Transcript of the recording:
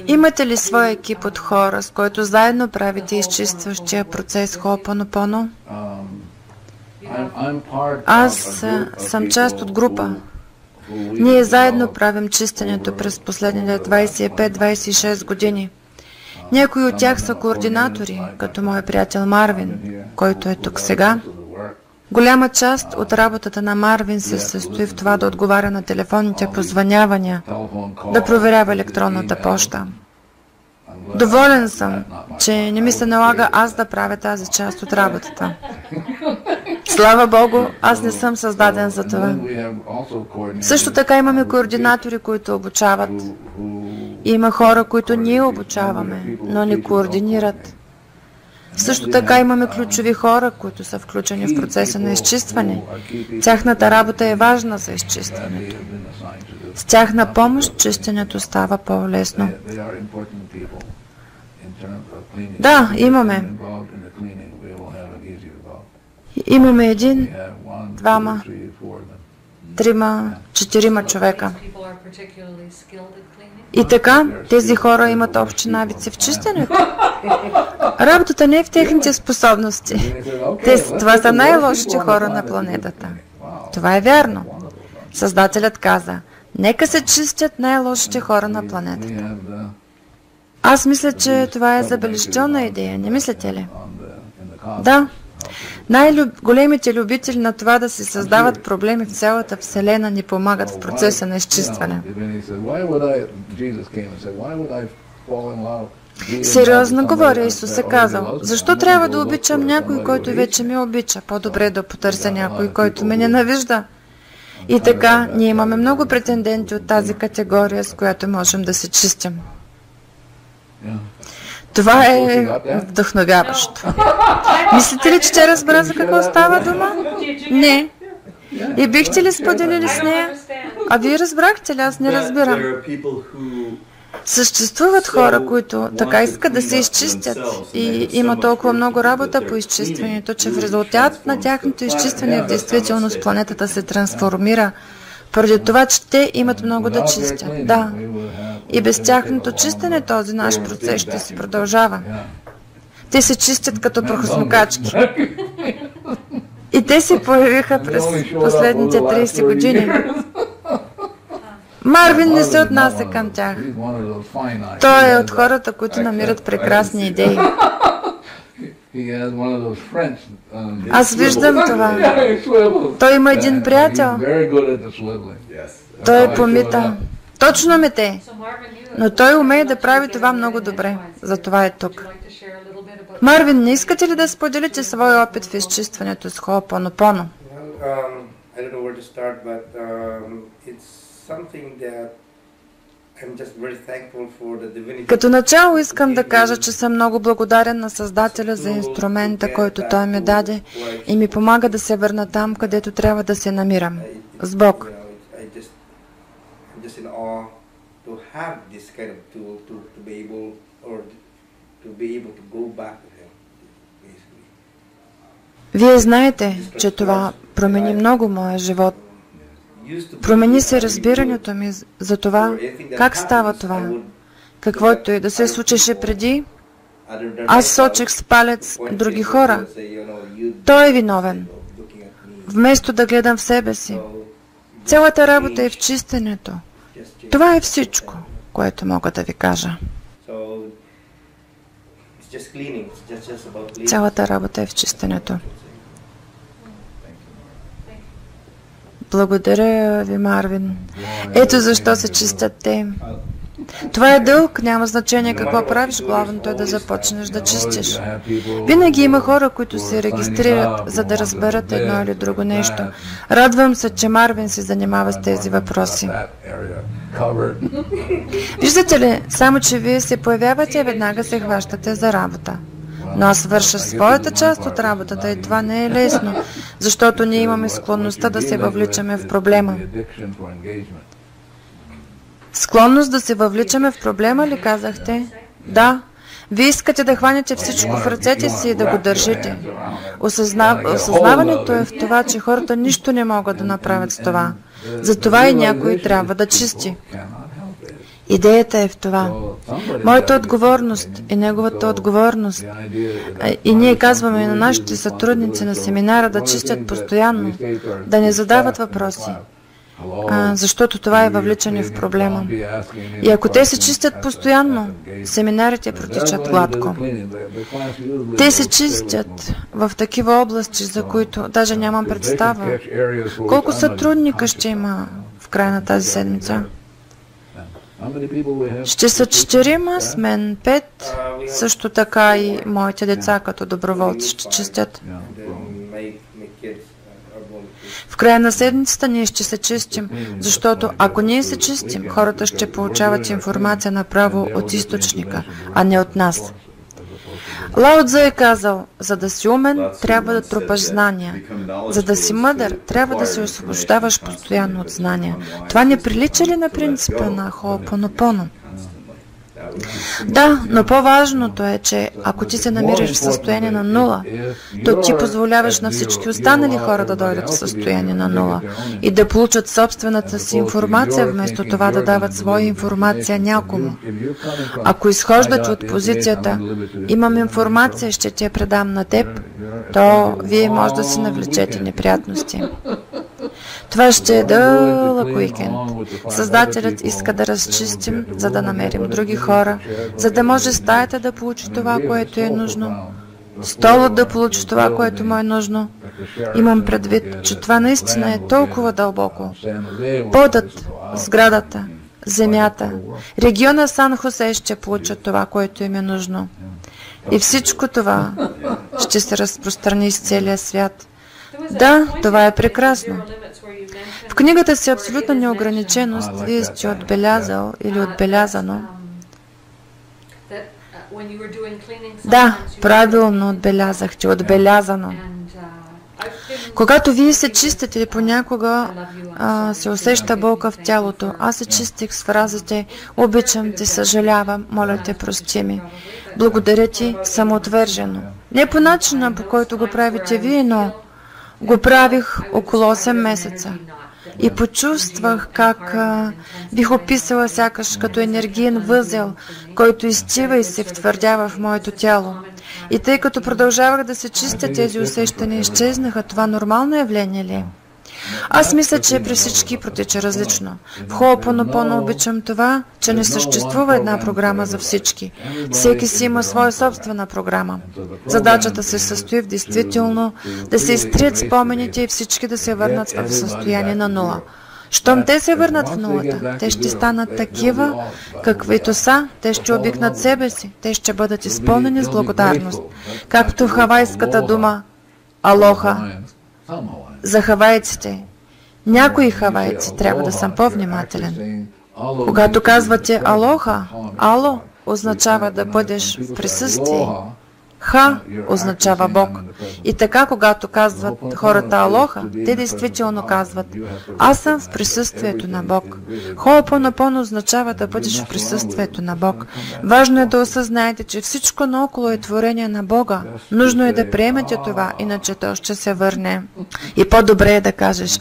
Имате ли свой екип от хора, с който заедно правите изчистващия процес Хо'опонопоно? Аз съм част от група. Ние заедно правим чистенето през последните 25-26 години. Някои от тях са координатори, като мой приятел Марвин, който е тук сега. Голяма част от работата на Марвин се състои в това да отговаря на телефонните позвънявания, да проверява електронната поща. Доволен съм, че не ми се налага аз да правя тази част от работата. Слава Богу, аз не съм създаден за това. Също така имаме координатори, които обучават. Има хора, които ние обучаваме, но не координират. Също така имаме ключови хора, които са включени в процеса на изчистване. Тяхната работа е важна за изчистването. С тяхна помощ чистенето става по-лесно. Да, имаме. Имаме един, двама, трима, четирима човека. И така, тези хора имат общи навици в чистенето. Работата не е в техните способности. Това са най-лошите хора на планетата. Това е вярно. Създателят каза, нека се чистят най-лошите хора на планетата. Аз мисля, че това е забележителна идея, не мислите ли? Да. Най-големите любители на това да се създават проблеми в цялата Вселена ни помагат в процеса на изчистване. Сериозно говоря, Исус е казал, защо трябва да обичам някой, който вече ме обича? По-добре да потърся някой, който ме ненавижда. И така, ние имаме много претенденти от тази категория, с която можем да се чистим. Това е вдъхновяващо. Мислите ли, че тя разбра за какво става дума? Не. И бихте ли споделили с нея? А вие разбрахте ли? Аз не разбирам. Съществуват хора, които така искат да се изчистят и има толкова много работа по изчистването, че в резултат на тяхното изчистване в действителност планетата се трансформира, поради това, че те имат много да чистят. Да. И без тяхното чистене този наш процес ще се продължава. Те се чистят като прахосмокачки. И те се появиха през последните 30 години. Марвин не се отнася към тях. Той е от хората, които намират прекрасни идеи. Аз виждам това. Той има един приятел. Той е помита. Точно мете. Но той умее да прави това много добре. Затова е тук. Марвин, не искате ли да споделите своя опит в изчистването с Хо'опонопоно? Като начало искам да кажа, че съм много благодарен на Създателя за инструмента, който Той ми даде и ми помага да се върна там, където трябва да се намирам. С Бог. Вие знаете, че това промени много моя живот. Промени се разбирането ми за това, как става това. Каквото и да се случеше преди, аз сочех с палец други хора. Той е виновен. Вместо да гледам в себе си. Цялата работа е в чистенето. Това е всичко, което мога да ви кажа. Цялата работа е в чистенето. Благодаря ви, Марвин. Ето защо се чистят те. Това е дълг, няма значение какво правиш, главното е да започнеш да чистиш. Винаги има хора, които се регистрират, за да разберат едно или друго нещо. Радвам се, че Марвин се занимава с тези въпроси. Виждате ли, само че вие се появявате и веднага се хващате за работа. Но аз върша своята част от работата и това не е лесно, защото ние имаме склонността да се въвличаме в проблема. Склонност да се въвличаме в проблема ли казахте? Да. Вие искате да хванете всичко в ръцете си и да го държите. Осъзнаването е в това, че хората нищо не могат да направят с това. Затова и някой трябва да чисти. Идеята е в това. Моята отговорност и неговата отговорност. И ние казваме на нашите сътрудници на семинара да чистят постоянно, да не задават въпроси, защото това е въвличане в проблема. И ако те се чистят постоянно, семинарите протичат гладко. Те се чистят в такива области, за които даже нямам представа. Колко сътрудника ще има в края на тази седмица? Ще са 4, с мен 5, също така и моите деца като доброволци ще чистят. В края на седмицата ние ще се чистим, защото ако ние се чистим, хората ще получават информация направо от източника, а не от нас. Лао Цзо е казал, за да си умен, трябва да трупаш знания. За да си мъдър, трябва да се освобождаваш постоянно от знания. Това не прилича ли на принципа на Хо'опонопоно? Да, но по-важното е, че ако ти се намираш в състояние на нула, то ти позволяваш на всички останали хора да дойдат в състояние на нула и да получат собствената си информация, вместо това да дават своя информация някому. Ако изхождате от позицията имам информация, ще ти я предам на теб, то вие може да си навлечете неприятности. Това ще е дълъг уикенд. Създателят иска да разчистим, за да намерим други хора, за да може стаята да получи това, което е нужно, столът да получи това, което му е нужно. Имам предвид, че това наистина е толкова дълбоко. Подът, сградата, земята, региона Сан Хосе ще получат това, което им е нужно. И всичко това ще се разпространи из целия свят. Да, това е прекрасно. В книгата си Абсолютна неограниченост вие сте отбелязал или отбелязано. Да, правилно отбелязахте, отбелязано. Когато вие се чистите, понякога се усеща болка в тялото. Аз се чистих с фразите обичам те, съжалявам, моля те, прости ми. Благодаря ти самоотвержено. Не по начина, по който го правите вие, но го правих около 8 месеца. И почувствах как бих описала сякаш като енергиен възел, който изтива и се втвърдява в моето тяло. И тъй като продължавах да се чистя, тези усещания изчезнаха. Това нормално явление ли? Аз мисля, че при всички протича различно. В Хо'опонопоно обичам това, че не съществува една програма за всички. Всеки си има своя собствена програма. Задачата се състои в действително да се изтрият спомените и всички да се върнат в състояние на нула. Щом те се върнат в нулата, те ще станат такива, каквито са, те ще обикнат себе си, те ще бъдат изпълнени с благодарност. Както в хавайската дума алоха. За хавайците. Някои хавайци трябва да съм по-внимателен. Когато казвате алоха, ало означава да бъдеш в присъствие. Ха означава Бог. И така, когато казват хората алоха, те действително казват аз съм в присъствието на Бог. Хо'опонопоно означава да бъдеш в присъствието на Бог. Важно е да осъзнаете, че всичко наоколо е творение на Бога. Нужно е да приемете това, иначе то ще се върне. И по-добре е да кажеш